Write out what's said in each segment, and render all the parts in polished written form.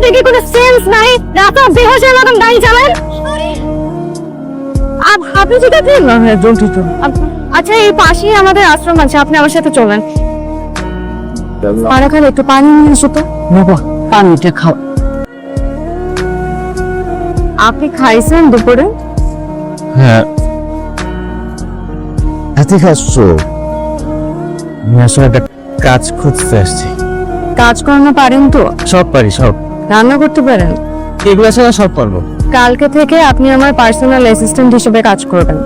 আপনাদের কি কোনো সেন্স নাই? রাতে বেহোশের মতন গাড়ি চালান। আপনি ঠিক আছেন? না হ্যাঁ জন্টিত। আচ্ছা, এই পাশেই আমাদের আশ্রম আছে, আপনি আমার সাথে চলেন। আর এখানে একটু পানি নিয়ে এসো তো। বাবা পানিটা খাও। আপনি খাইছেন দুপুরে? হ্যাঁ এতে খাচ্ছো? আমি আসলে একটা কাজ খুঁজতে আসছি। কাজ করানো পারেন তো? সব পারি, সব। রান্না করতে পারেন? এগুলো ছাড়া সব পারবো। কালকে থেকে আপনি আমার পার্সোনাল অ্যাসিস্ট্যান্ট হিসেবে কাজ করবেন।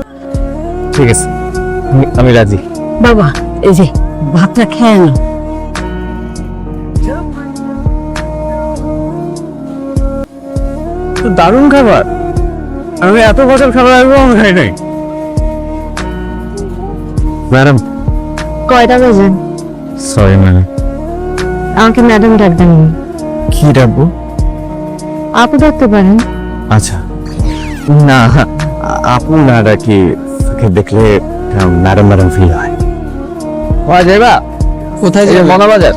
ঠিক আছে, আমি রাজি। বাবা এই যে ভাতটা খেয়ে না। তো দারুণ খাবার। আমি এত বছর খাবার একদম খাই নাই। ম্যাডাম। কয়টা বাজে? Sorry madam. আমাকে ম্যাডাম ডাকবেন না। কি ডাকবো? আপু ডাকতে পারেন। আচ্ছা না, আপু না ডাকি, তাকে দেখলে ম্যাডাম ম্যাডাম ফিল হয়। যাইবা কোথায় যাবে? মনা বাজার।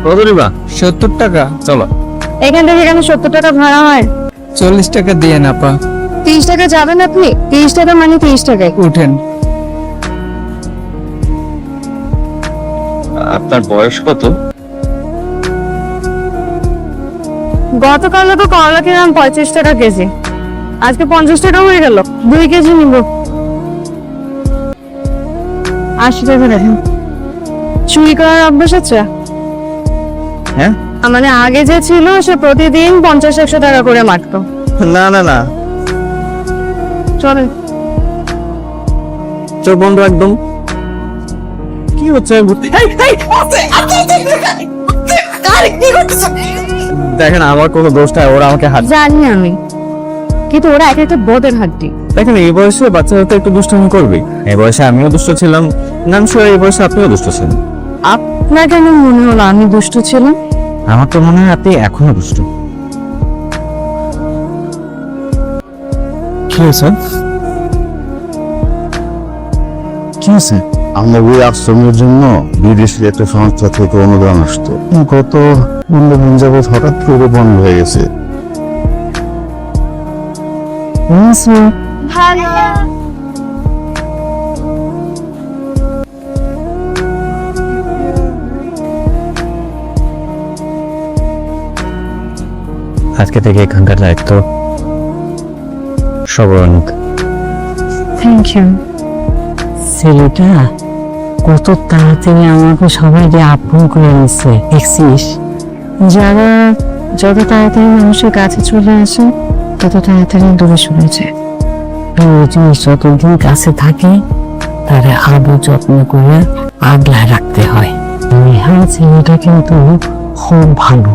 কত নিবা? 70 টাকা। চলো। এখান থেকে এখানে 70 টাকা ভাড়া হয়। 40 টাকা দিয়ে না পা। 30 টাকা যাবেন আপনি? 30 টাকা মানে 30 টাকায়। উঠেন। আপনার বয়স কত? গতকাল তো করলা কিনলাম 35 টাকা কেজি, আজকে 50 টাকা হয়ে গেল। 2 কেজি নিব। 80 টাকা দেখেন। চুরি করার অভ্যাস আছে? হ্যাঁ মানে আগে যে ছিল সে প্রতিদিন 50-100 টাকা করে মারতো। না না না, চলে চোখ বন্ধ একদম। কি হচ্ছে? দেখেন আমার কোনো দোষ নাই, ওরা আমাকে হাত। জানি আমি, কিন্তু ওরা এক একটা বদের হাড্ডি। দেখেন এই বয়সে বাচ্চারা তো একটু দুষ্টামি করবে। এই বয়সে আমিও দুষ্ট ছিলাম, নাম শুয়ে এই বয়সে আপনিও দুষ্ট ছিলেন। আপনার কেন মনে হলো আমি দুষ্ট ছিলাম? আমার তো মনে হয় আপনি এখনো দুষ্ট। কি হয়েছে? কি হয়েছে? আমরা ওই আশ্রমের জন্য বিদেশি একটা সংস্থা থেকে অনুদান আসতো, গত 15 দিন যাবৎ হঠাৎ করে বন্ধ হয়ে গেছে। আজকে থেকে এখানকার দায়িত্ব সবরণিক। Thank you. ছেলেটা কত তাড়াতাড়ি আমাকে সবাই যে আপন করে নিচ্ছে দেখছিস? যারা যত তাড়াতাড়ি মানুষের কাছে চলে আসে তত তাড়াতাড়ি দূরে সরে যায়। ওই জিনিস যতদিন কাছে থাকে তারা আদৌ যত্ন করে আগলায় রাখতে হয়। নেহা ছেলেটা কিন্তু খুব ভালো।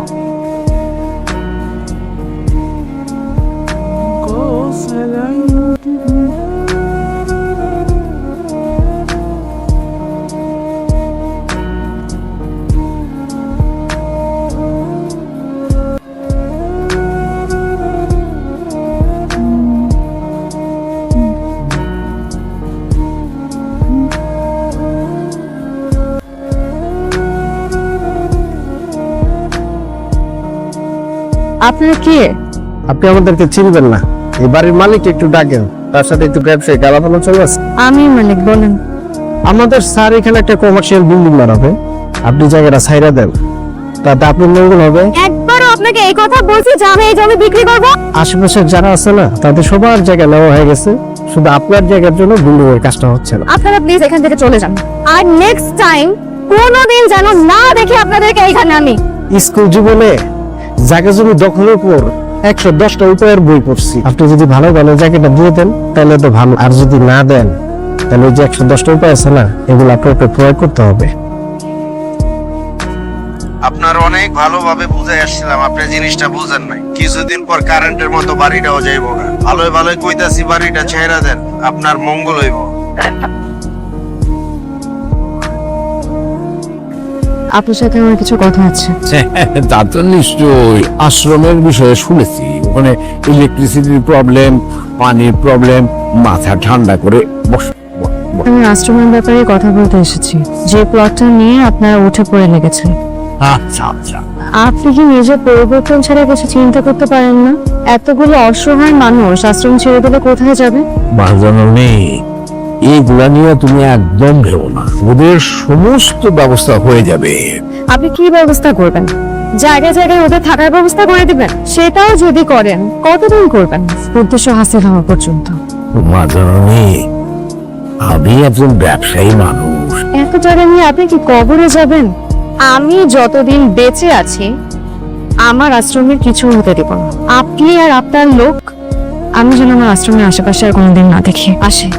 আপনারা কে? আপনি আমাদেরকে চিনবেন না, এই বাড়ির মালিক একটু ডাকেন, তার সাথে একটু ব্যবসায়ী গালাপালা চলে আসে। আমি মালিক, বলেন। আমাদের স্যার এখানে একটা কমার্শিয়াল বিল্ডিং বানাবে, আপনি জায়গাটা ছাইরা দেন, তাতে আপনার মঙ্গল হবে। একবারও আপনাকে এই কথা বলছি যে আমি এই জমি বিক্রি করব? আশেপাশের যারা আছে না তাদের সবার জায়গা নেওয়া হয়ে গেছে, শুধু আপনার জায়গার জন্য বিল্ডিং এর কাজটা হচ্ছে না। আপনারা প্লিজ এখান থেকে চলে যান, আর নেক্সট টাইম কোনোদিন যেন না দেখি আপনাদেরকে এইখানে আমি। স্কুল জীবনে জায়গা জমি দখলের পর 110টা উপায়ের বই পড়ছি। আপনি যদি ভালো ভালো জায়গাটা দিয়ে দেন তাহলে তো ভালো, আর যদি না দেন তাহলে ওই যে 110টা উপায় আছে না, এগুলো আপনাকে প্রয়োগ করতে হবে। আপনার অনেক ভালোভাবে বুঝাই আসছিলাম, আপনি জিনিসটা বুঝেন নাই। কিছুদিন পর কারেন্টের মতো বাড়িটাও যাইব না। ভালোই ভালোই কইতাছি বাড়িটা ছেড়ে দেন, আপনার মঙ্গল হইব। আপনার সাথে আমার কিছু কথা আছে। তা তো নিশ্চয়ই আশ্রমের বিষয়ে শুনেছি, ওখানে ইলেকট্রিসিটির প্রবলেম, পানির প্রবলেম। মাথা ঠান্ডা করে বস। আমি আশ্রমের ব্যাপারে কথা বলতে এসেছি। যে প্লটটা নিয়ে আপনারা উঠে পড়ে লেগেছেন, আচ্ছা আচ্ছা। আপনি কি নিজের পরিবর্তন ছাড়া কিছু চিন্তা করতে পারেন না? এতগুলো অসহায় মানুষ আশ্রম ছেড়ে দিলে কোথায় যাবে? মহাজননী, এইগুলা নিয়ে তুমি একদম ভেবো না, ওদের সমস্ত ব্যবস্থা হয়ে যাবে। আপনি কি ব্যবস্থা করবেন? জায়গায় জায়গায় ওদের থাকার ব্যবস্থা করে দিবেন? সেটাও যদি করেন, কতদিন করবেন? উদ্দেশ্য হাসিল হওয়া পর্যন্ত। মহাজননী, আমি একজন ব্যবসায়ী মানুষ। এত টাকা নিয়ে আপনি কি কবরে যাবেন? আমি যতদিন বেঁচে আছি আমার আশ্রমের কিছু হতে দেব না। আপনি আর আপনার লোক আমি যেন আমার আশ্রমের আশেপাশে আর কোনোদিন না দেখি। আসে।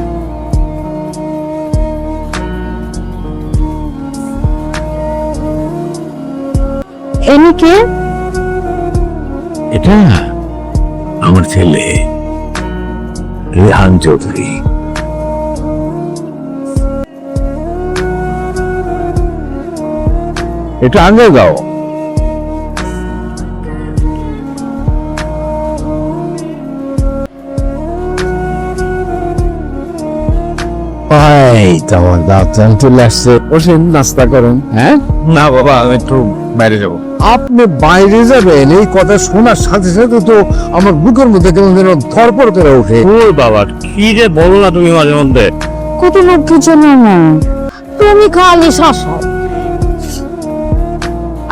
এনি কে? এটা আমার ছেলে রেহান চৌধুরী। এটা আঙ্গাইগাঁও। এই তো আমার দাঁতন চলে আসছে। বসেন, নাস্তা করেন। হ্যাঁ, না বাবা, আমি একটু বাইরে যাব। আপনি বাইরে যাবেন এই কথা শোনার সাথে সাথে তো আমার বুকের মধ্যে কেমন যেন ধরপড় করে ওঠে। ও বাবা, কি যে বলো না তুমি মাঝে মধ্যে। কত লোকের জন্য না তুমি খালি শাসক।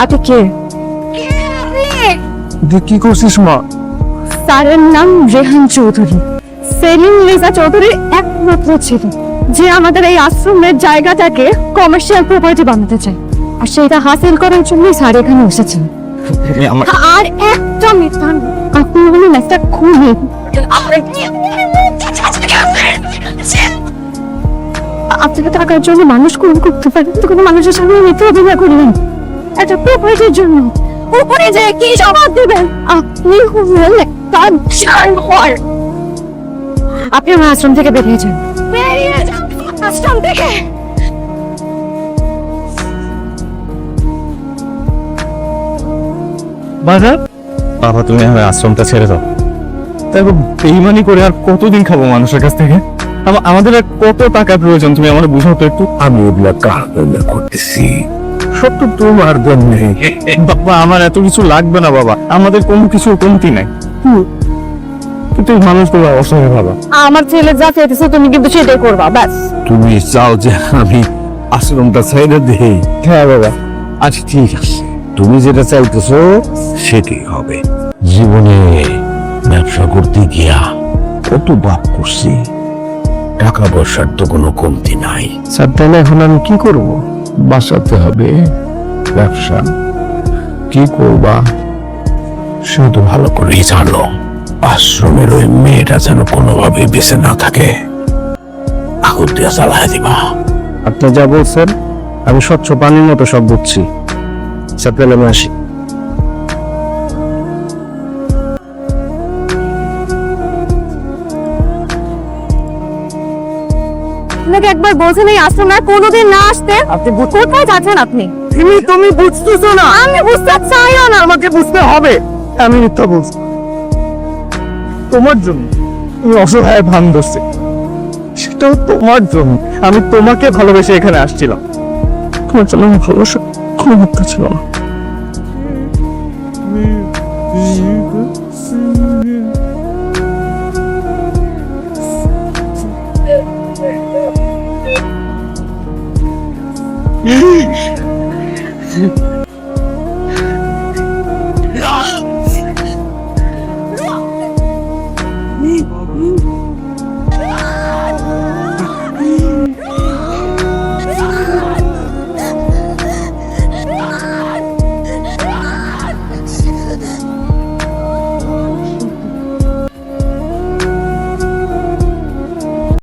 আপনি কে? কি করছিস মা? স্যারের নাম রেহান চৌধুরী, সেলিম রেজা চৌধুরীর একমাত্র ছেলে, যে আমাদের এই আশ্রমের জায়গাটাকে কমার্শিয়াল প্রপার্টি বানাতে চায়। আর সেটা হাসিল করার জন্যই স্যার এখানে এসেছেন। আর একটা মিথ্যা, আপনি বলুন একটা খুনি। আপনাকে টাকার জন্য মানুষ খুন করতে পারেন, তো কোনো মানুষের সামনে মিথ্যা অভিনয় করলেন একটা প্রপার্টির জন্য। উপরে যে কি জবাব দেবেন? আপনি হলেন একটা জানোয়ার। আপনি আমার আশ্রম থেকে বেরিয়ে যান, বেরিয়ে যান আশ্রম থেকে। বাবা, তুমি আমার আশ্রমটা ছেড়ে দাও। তারপর বেইমানি করে আর কতদিন খাবো মানুষের কাছ থেকে? আমাদের আর কত টাকা প্রয়োজন, তুমি আমার বুঝাও তো একটু। আমি এগুলা কার জন্য করতেছি? সব তো তোমার জন্য। বাবা, আমার এত কিছু লাগবে না বাবা, আমাদের কোনো কিছু কমতি নাই, কিন্তু এই মানুষগুলো অসহায় বাবা। আমার ছেলে যা চাইতেছে তুমি কিন্তু সেটাই করবা, ব্যাস। তুমি চাও যে আমি আশ্রমটা ছেড়ে দেই? হ্যাঁ বাবা। আচ্ছা ঠিক আছে, তুমি যেটা চাইতেছো সেটাই হবে। জীবনে ব্যবসা করতে গিয়া কত বাপ করছি, টাকা পয়সার তো কোনো কমতি নাই। স্যার তাহলে এখন আমি কি করব? বাঁচাতে হবে ব্যবসা। কি করবা শুধু ভালো করেই জানো, আশ্রমের ওই মেয়েটা যেন কোনোভাবে বেঁচে না থাকে। আগুন দিয়ে জ্বালায় দিবা। আপনি যা বলছেন আমি স্বচ্ছ পানির মতো সব বুঝছি। স্যার তাহলে আমি আসি। আপনাকে একবার বলছেন এই আশ্রমে আর কোনোদিন না আসতে। আপনি কোথায় যাচ্ছেন? আপনি তুমি বুঝতেছো না? আমি বুঝতে চাইও না। আমাকে বুঝতে হবে। আমি মিথ্যা বলছি তোমার জন্য। তুমি অসহায় ভান ধরছে, সেটাও তোমার জন্য। আমি তোমাকে ভালোবেসে এখানে আসছিলাম। তোমার জন্য আমার ভালোবাসা কোনো মিথ্যা ছিল না।